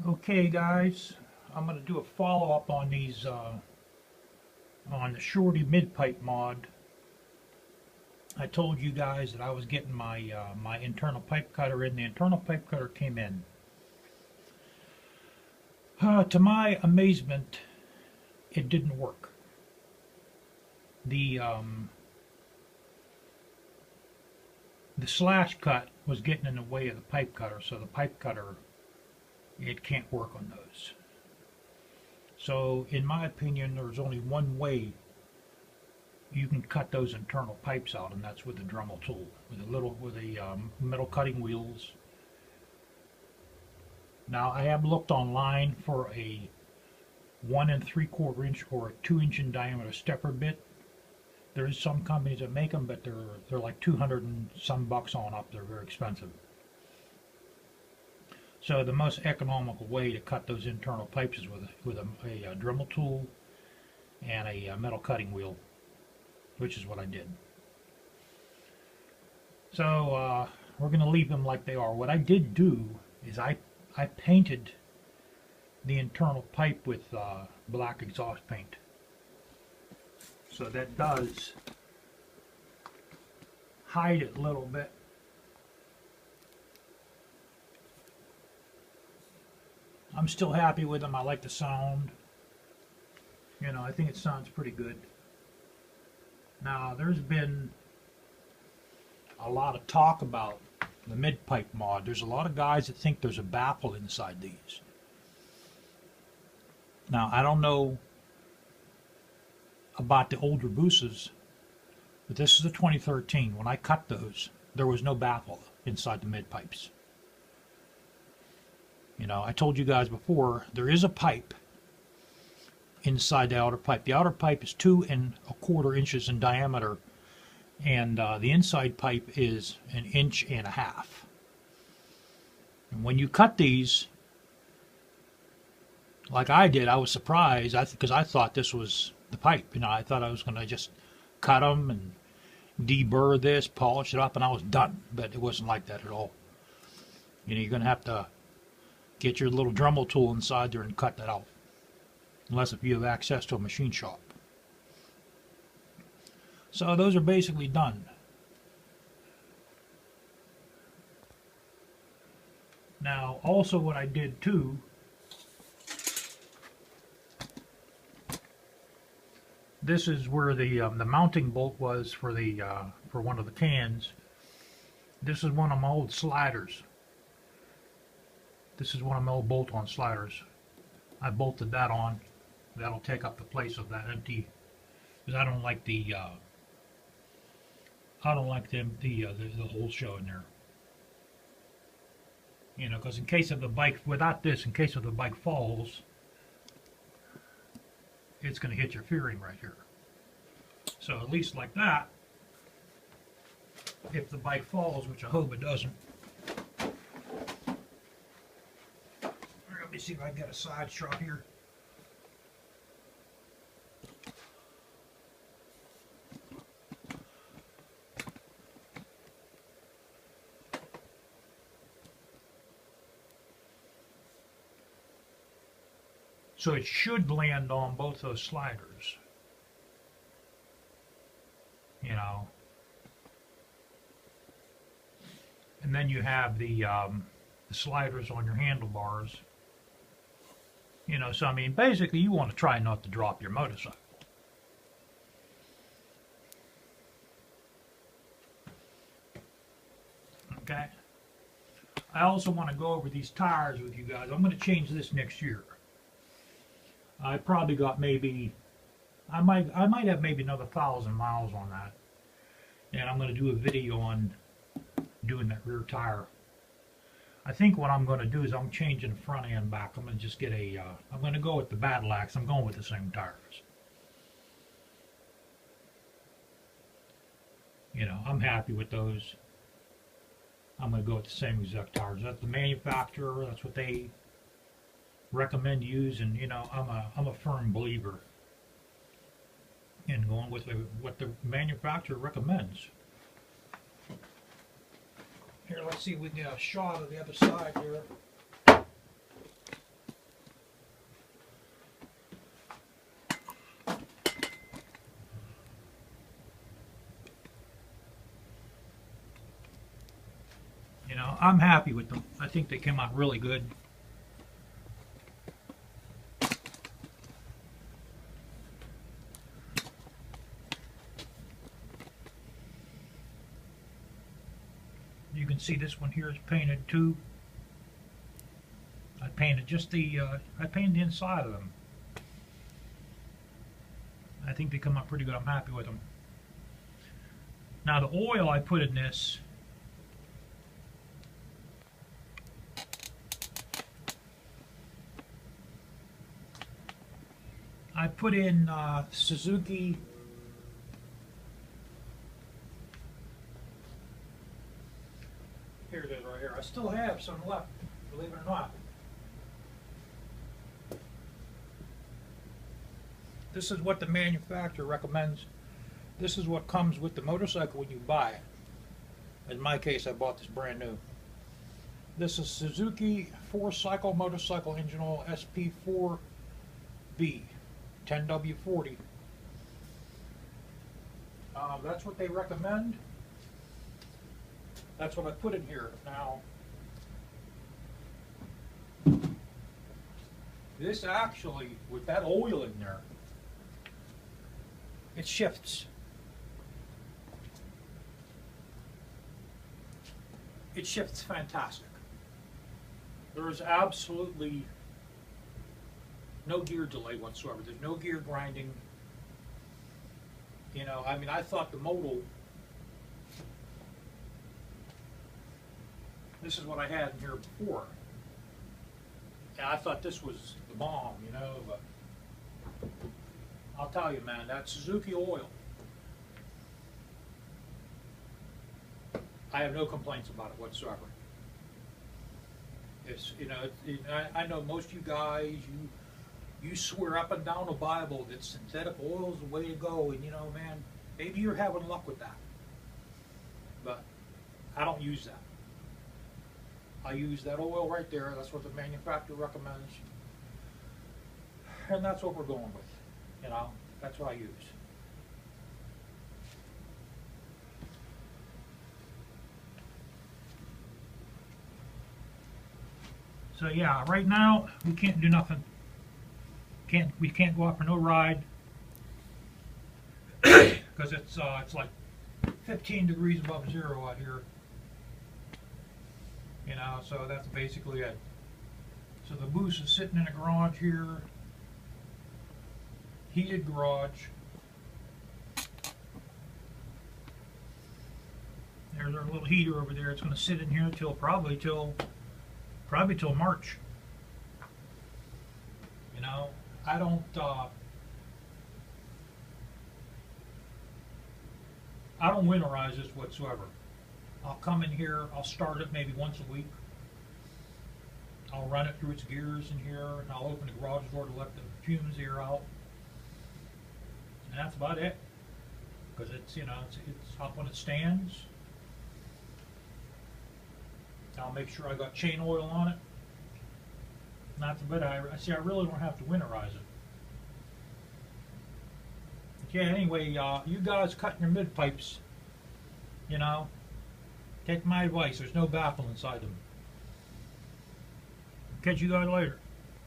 Okay guys, I'm going to do a follow-up on these on the Shorty Midpipe mod. I told you guys that I was getting my my internal pipe cutter in. The internal pipe cutter came in. To my amazement, it didn't work. The slash cut was getting in the way of the pipe cutter, so the pipe cutter, it can't work on those. So in my opinion, there's only one way you can cut those internal pipes out, and that's with the Dremel tool, with a metal cutting wheels. Now I have looked online for a 1 3/4 inch or a 2-inch in diameter stepper bit. There is some companies that make them, but they're like 200 and some bucks on up. They're very expensive. So the most economical way to cut those internal pipes is with a Dremel tool and a metal cutting wheel, which is what I did. So we're going to leave them like they are. What I did do is I painted the internal pipe with black exhaust paint. So that does hide it a little bit. I'm still happy with them. I like the sound. You know, I think it sounds pretty good. Now, there's been a lot of talk about the Midpipe mod. There's a lot of guys that think there's a baffle inside these. Now, I don't know about the older Hayabusas, but this is a 2013. When I cut those, there was no baffle inside the mid-pipes. You know, I told you guys before, there is a pipe inside the outer pipe. The outer pipe is 2 1/4 inches in diameter, and the inside pipe is 1.5 inches. And when you cut these, like I did, I was surprised because I thought this was the pipe. You know, I thought I was going to just cut them and deburr this, polish it up, and I was done. But it wasn't like that at all. You know, you're going to have to get your little Dremel tool inside there and cut that out, unless if you have access to a machine shop. So those are basically done. Now, also what I did too, this is where the mounting bolt was for the for one of the cans. This is one of my old sliders. This is one of my old bolt-on sliders. I bolted that on. That'll take up the place of that empty, because I don't like the hole showing there. You know, because in case of the bike, without this, in case of the bike falls, it's going to hit your fairing right here. So at least like that, if the bike falls, which I hope it doesn't. Let me see if I can get a side shot here. So it should land on both those sliders. You know. And then you have the sliders on your handlebars. You know, so I mean, basically you want to try not to drop your motorcycle. Okay. I also want to go over these tires with you guys. I'm going to change this next year. I probably got maybe, I might have maybe another 1,000 miles on that. And I'm going to do a video on doing that rear tire. I think what I'm going to do is I'm changing the front and back. I'm going to just get a, I'm going to go with the Battle Axe. I'm going with the same tires. You know, I'm happy with those. I'm going to go with the same exact tires. That's the manufacturer. That's what they recommend to use. And, you know, I'm a firm believer in going with what the manufacturer recommends. Here, let's see if we can get a shot of the other side here. You know, I'm happy with them. I think they came out really good. You can see this one here is painted too. I painted just the inside of them. I think they come out pretty good. I'm happy with them. Now the oil I put in this, I put in Suzuki Here it is right here. I still have some left, believe it or not. This is what the manufacturer recommends. This is what comes with the motorcycle when you buy it. In my case, I bought this brand new. This is Suzuki 4-cycle motorcycle engine oil SP4B 10W40. That's what they recommend. That's what I put in here. Now, this actually, with that oil in there, it shifts. It shifts fantastic. There's absolutely no gear delay whatsoever. There's no gear grinding. You know, I mean, I thought the modal, this is what I had in here before. And I thought this was the bomb, you know, but I'll tell you, man, that Suzuki oil, I have no complaints about it whatsoever. It's, you know, I know most of you guys, you swear up and down the Bible that synthetic oil is the way to go, and you know, man, maybe you're having luck with that. But I don't use that. I use that oil right there. That's what the manufacturer recommends. And that's what we're going with. You know, that's what I use. So yeah, right now we can't do nothing. We can't go out for no ride because it's like 15 degrees above zero out here. You know, so that's basically it. So the Moose is sitting in a garage here, heated garage. There's our little heater over there. It's going to sit in here till probably till March. You know, I don't winterize this whatsoever. I'll come in here, I'll start it maybe once a week. I'll run it through its gears in here, and I'll open the garage door to let the fumes air out. And that's about it. Because it's, you know, it's up when it stands. I'll make sure I got chain oil on it. And that's about it. I really don't have to winterize it. Okay, anyway, you guys cutting your mid pipes, you know, take my advice. There's no baffle inside them. Catch you guys later.